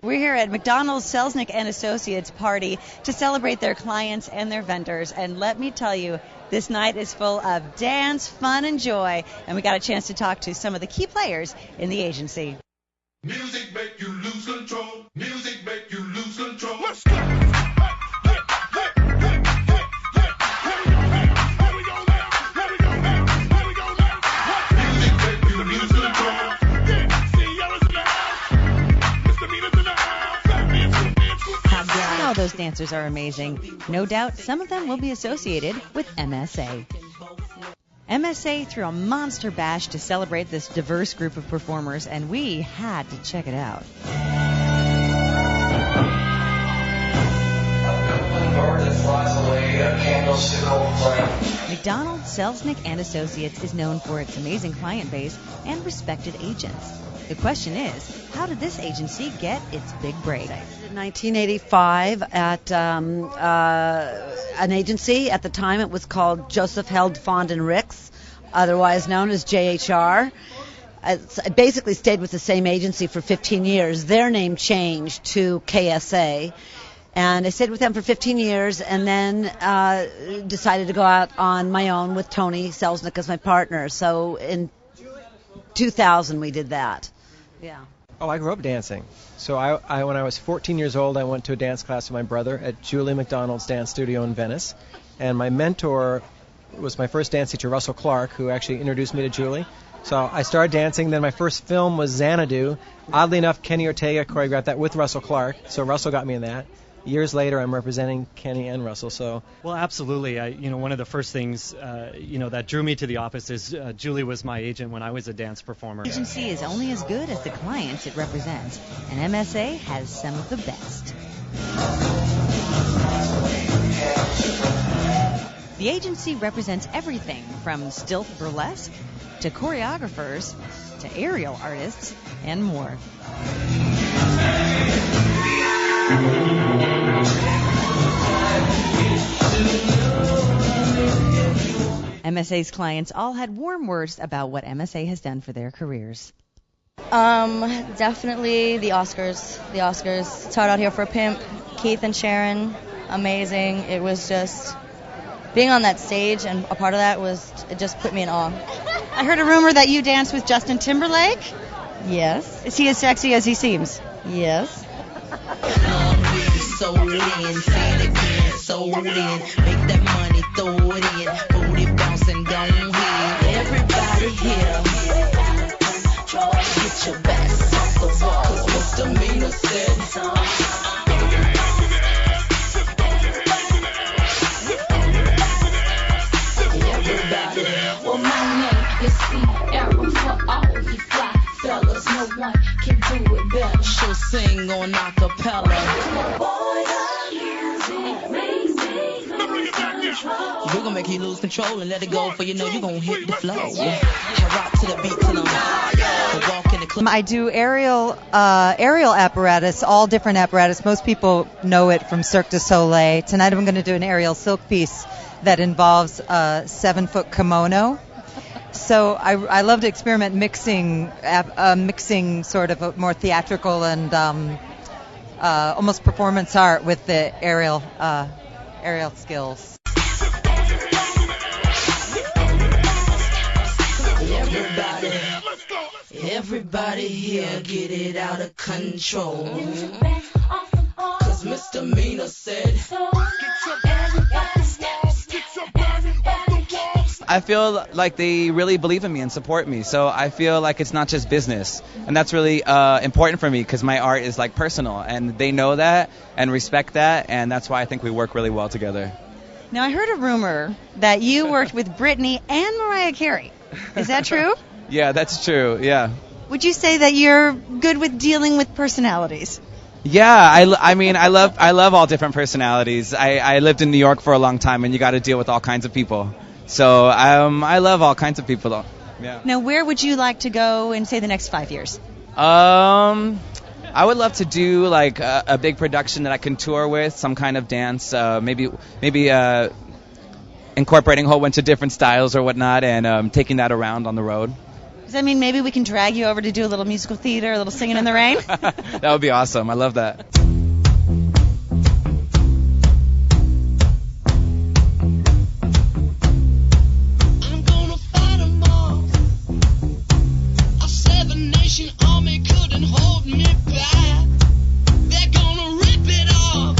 We're here at McDonald Selznick Associates party to celebrate their clients and their vendors. And let me tell you, this night is full of dance, fun, and joy. And we got a chance to talk to some of the key players in the agency. Music make you lose control. Music make you lose control. Let's go. Those dancers are amazing. No doubt some of them will be associated with MSA. MSA threw a monster bash to celebrate this diverse group of performers, and we had to check it out. McDonald Selznick Associates is known for its amazing client base and respected agents. The question is, how did this agency get its big break? In 1985 at an agency. At the time it was called Joseph Held Fond and Ricks, otherwise known as JHR. I basically stayed with the same agency for 15 years. Their name changed to KSA. And I stayed with them for 15 years and then decided to go out on my own with Tony Selznick as my partner. So in 2000 we did that. Yeah. Oh, I grew up dancing. So I when I was 14 years old, I went to a dance class with my brother at Julie McDonald's dance studio in Venice. And my mentor was my first dance teacher, Russell Clark, who actually introduced me to Julie. So I started dancing. Then my first film was Xanadu. Oddly enough, Kenny Ortega choreographed that with Russell Clark. So Russell got me in that. Years later, I'm representing Kenny and Russell. So, well, absolutely. One of the first things, that drew me to the office is Julie was my agent when I was a dance performer. The agency is only as good as the clients it represents, and MSA has some of the best. The agency represents everything from stilt burlesque to choreographers to aerial artists and more. MSA's clients all had warm words about what MSA has done for their careers. Definitely the Oscars. The Oscars. It's hard out here for a pimp. Keith and Sharon, amazing. It was just being on that stage, and a part of that it just put me in awe. I heard a rumor that you danced with Justin Timberlake. Yes. Is he as sexy as he seems? Yes. So in, say it again, so in, make that money, throw it in, booty bouncing, don't hit. Everybody here, get your backs off the wall, 'cause misdemeanor said, everybody. Well, my name is Ariel for all you fly fellas, no one can do it better. She'll sing on acapella. We're gonna make you lose control and let it go, for you know you're gonna hit the flow. Rock to the beat till I'm walk in the club. I do aerial apparatus, all different apparatus. Most people know it from Cirque du Soleil. Tonight I'm going to do an aerial silk piece that involves a 7-foot kimono. So I love to experiment mixing sort of a more theatrical and almost performance art with the aerial skills. Everybody here get it out of control. 'Cause misdemeanor said, I feel like they really believe in me and support me. So I feel like it's not just business. And that's really important for me because my art is like personal. And they know that and respect that. And that's why I think we work really well together. Now, I heard a rumor that you worked with Britney and Mariah Carey. Is that true? Yeah, that's true. Yeah. Would you say that you're good with dealing with personalities? Yeah, I mean, I love all different personalities. I lived in New York for a long time, and you got to deal with all kinds of people. So I love all kinds of people, though. Yeah. Now, where would you like to go in, say, the next 5 years? I would love to do like a big production that I can tour with, some kind of dance, maybe incorporating a whole bunch of different styles or whatnot, and taking that around on the road. Does that mean maybe we can drag you over to do a little musical theater, a little singing in the rain? That would be awesome. I love that. I'm gonna fight 'em all. A seven-nation army couldn't hold me back. They're gonna rip it off,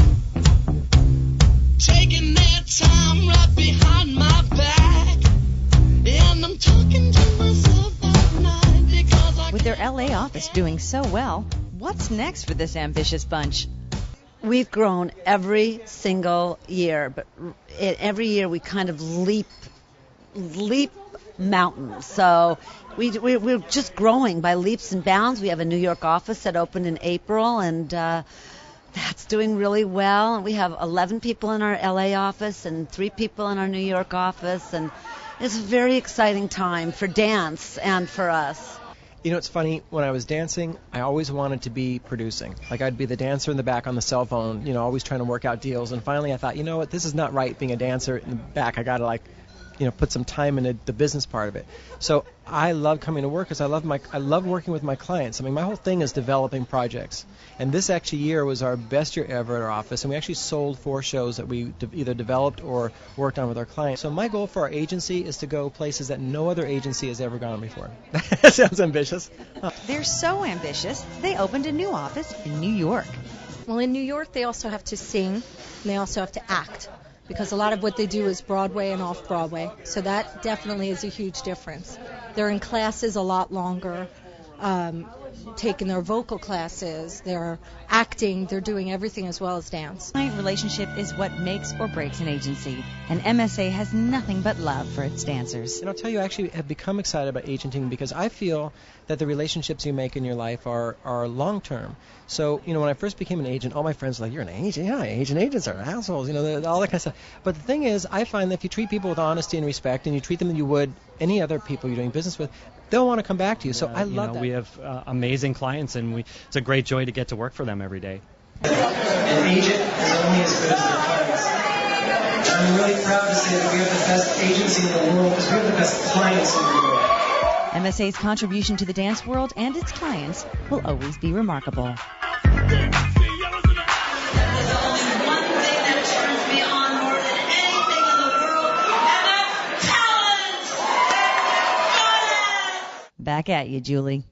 taking their time right behind my back. And I'm talking to myself at night because I With their LA office doing so well, what's next for this ambitious bunch? We've grown every single year, but every year we kind of leap mountains. So we're just growing by leaps and bounds. We have a New York office that opened in April, and that's doing really well. And we have 11 people in our LA office and 3 people in our New York office, and it's a very exciting time for dance and for us. You know, it's funny, when I was dancing, I always wanted to be producing. Like, I'd be the dancer in the back on the cell phone, you know, always trying to work out deals. And finally I thought, you know what, this is not right being a dancer in the back. I got to, like, you know, put some time into the business part of it. So I love coming to work because I love working with my clients. I mean, my whole thing is developing projects. And this actually year was our best year ever at our office, and we actually sold 4 shows that we either developed or worked on with our clients. So my goal for our agency is to go places that no other agency has ever gone before. That sounds ambitious. Huh. They're so ambitious, they opened a new office in New York. Well, in New York, they also have to sing, and they also have to act, because a lot of what they do is Broadway and off-Broadway. So that definitely is a huge difference. They're in classes a lot longer, taking their vocal classes, they're acting, they're doing everything as well as dance. Client relationship is what makes or breaks an agency, and MSA has nothing but love for its dancers. And I'll tell you, I actually have become excited about agenting because I feel that the relationships you make in your life are long-term. So, you know, when I first became an agent, all my friends were like, you're an agent? Yeah, agents are assholes, you know, all that kind of stuff. But the thing is, I find that if you treat people with honesty and respect, and you treat them as you would any other people you're doing business with, they'll want to come back to you. So I love that. We have amazing clients, and it's a great joy to get to work for them every day. An agent is only as good as their clients. I'm really proud to say that we have the best agency in the world because we have the best clients in the world. MSA's contribution to the dance world and its clients will always be remarkable. Back at you, Julie.